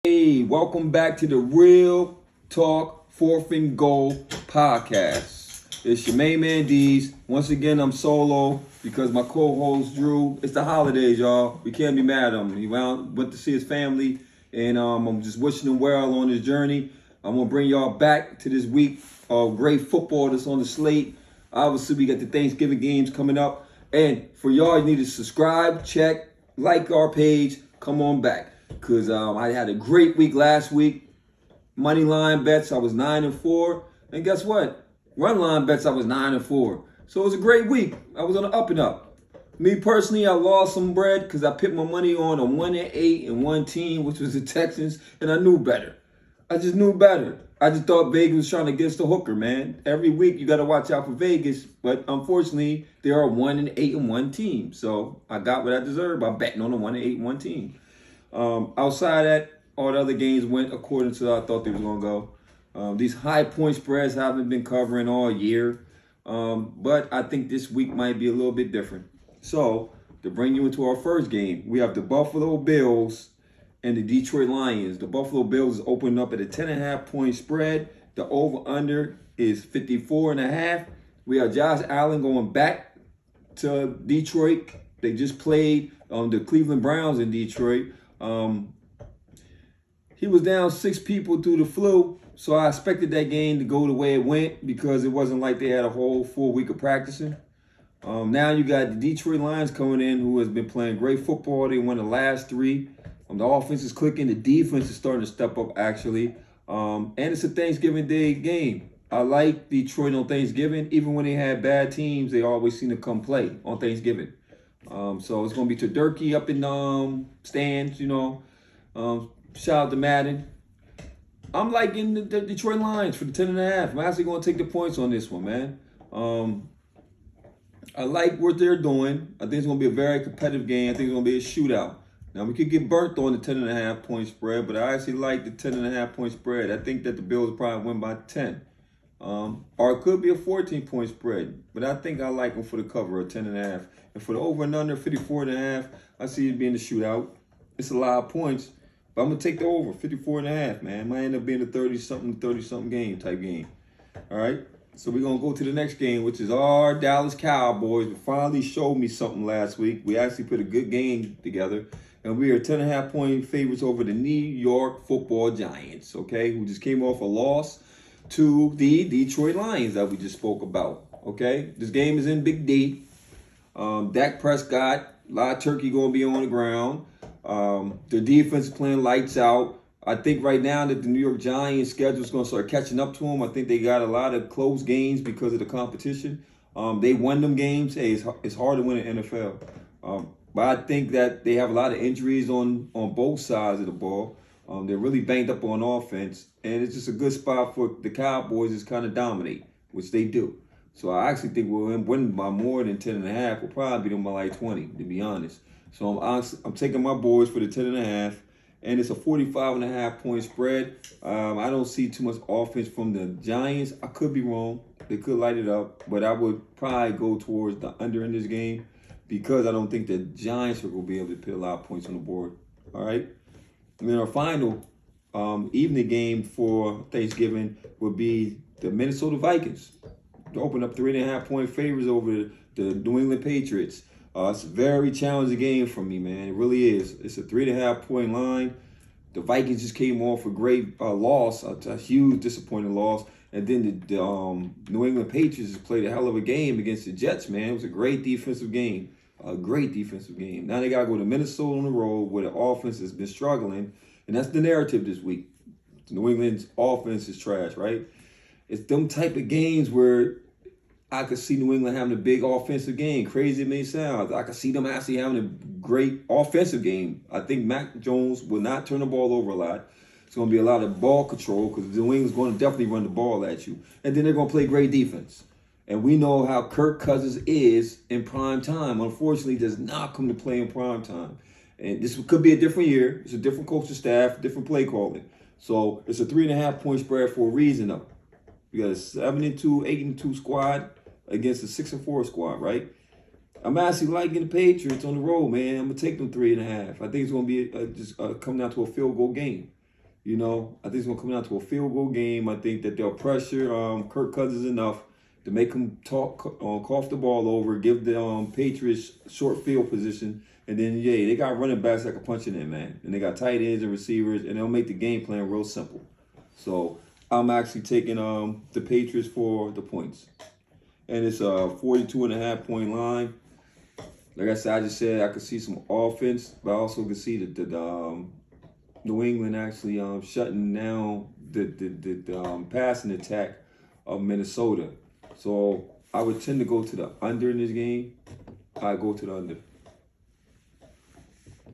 Hey, welcome back to the Real Talk Fourth and Goal podcast. It's your main man D's. Once again, I'm solo because my co-host Drew. It's the holidays, y'all. We can't be mad at him. He went to see his family, and I'm just wishing him well on his journey. I'm gonna bring y'all back to this week of great football that's on the slate. Obviously, we got the Thanksgiving games coming up, and for y'all, you need to subscribe, check, like our page. Come on back. Because I had a great week last week. Money line bets, I was 9-4. And guess what? Run line bets, I was 9-4. So it was a great week. I was on the up and up. Me personally, I lost some bread because I put my money on a 1-8 and one team, which was the Texans, and I knew better. I just knew better. I just thought Vegas was trying to get us the hooker, man. Every week you got to watch out for Vegas, but unfortunately, they are a 1-8 and one team. So I got what I deserved by betting on a 1-8 and one team. Outside that, all the other games went according to how I thought they was going to go. These high point spreads haven't been covering all year, but I think this week might be a little bit different. So, to bring you into our first game, we have the Buffalo Bills and the Detroit Lions. The Buffalo Bills is opening up at a 10.5 point spread. The over-under is 54.5. We have Josh Allen going back to Detroit. They just played the Cleveland Browns in Detroit. He was down 6 people through the flu, so I expected that game to go the way it went because it wasn't like they had a whole full week of practicing. Now you got the Detroit Lions coming in, who has been playing great football. They won the last 3. The offense is clicking. The defense is starting to step up, actually. And it's a Thanksgiving Day game. I like Detroit on Thanksgiving. Even when they had bad teams, they always seem to come play on Thanksgiving. So it's going to be turkey up in stands, shout out to Madden. I'm liking the Detroit Lions for the 10.5. I'm actually going to take the points on this one, man. I like what they're doing. I think it's going to be a very competitive game. I think it's going to be a shootout. Now, we could get burnt on the 10.5 point spread, but I actually like the 10.5 point spread. I think that the Bills will probably win by 10. Or it could be a 14 point spread, but I think I like them for the cover of 10.5. And for the over and under 54.5, I see it being a shootout. It's a lot of points, but I'm gonna take the over 54.5, man. It might end up being a 30-something game type game. All right. So we're gonna go to the next game, which is our Dallas Cowboys. They finally showed me something last week. We actually put a good game together. And we are 10.5 point favorites over the New York Football Giants, okay, who just came off a loss to the Detroit Lions that we just spoke about, okay? This game is in Big D. Dak Prescott, a lot of turkey going to be on the ground. The defense is playing lights out. I think right now that the New York Giants schedule is going to start catching up to them. I think they got a lot of close games because of the competition. They won them games. Hey, it's hard to win in NFL. But I think that they have a lot of injuries on both sides of the ball. They're really banged up on offense. And it's just a good spot for the Cowboys to kind of dominate, which they do. So I actually think we'll win by more than 10.5. We'll probably beat them by like 20, to be honest. So I'm taking my boys for the 10.5. And it's a 45.5 point spread. I don't see too much offense from the Giants. I could be wrong. They could light it up. But I would probably go towards the under in this game, because I don't think the Giants are going to be able to put a lot of points on the board. All right? And then our final evening game for Thanksgiving would be the Minnesota Vikings. To open up 3.5 point favors over the New England Patriots. It's a very challenging game for me, man. It really is. It's a 3.5 point line. The Vikings just came off a great loss, a huge disappointing loss. And then the New England Patriots just played a hell of a game against the Jets, man. It was a great defensive game. A great defensive game. Now they got to go to Minnesota on the road where the offense has been struggling. And that's the narrative this week. New England's offense is trash, right? It's them type of games where I could see New England having a big offensive game. Crazy it may sound. I could see them actually having a great offensive game. I think Mac Jones will not turn the ball over a lot. It's going to be a lot of ball control because New England's going to definitely run the ball at you. And then they're going to play great defense. And we know how Kirk Cousins is in prime time. Unfortunately, does not come to play in prime time. And this could be a different year. It's a different coaching staff, different play calling. So it's a 3.5 point spread for a reason, though. You got a 7-2, 8-2 squad against a 6-4 squad, right? I'm actually liking the Patriots on the road, man. I'm gonna take them 3.5. I think it's gonna be just come down to a field goal game. You know, I think it's going to come down to a field goal game. I think that they'll pressure Kirk Cousins enough to make him cough the ball over, give the Patriots short field position, and then they got running backs that can punch it in, man, and they got tight ends and receivers, and they'll make the game plan real simple. So I'm actually taking the Patriots for the points, and it's a 42.5 point line. Like I said, I could see some offense, but I also could see the New England actually shutting down the passing attack of Minnesota. So I would tend to go to the under in this game. I go to the under.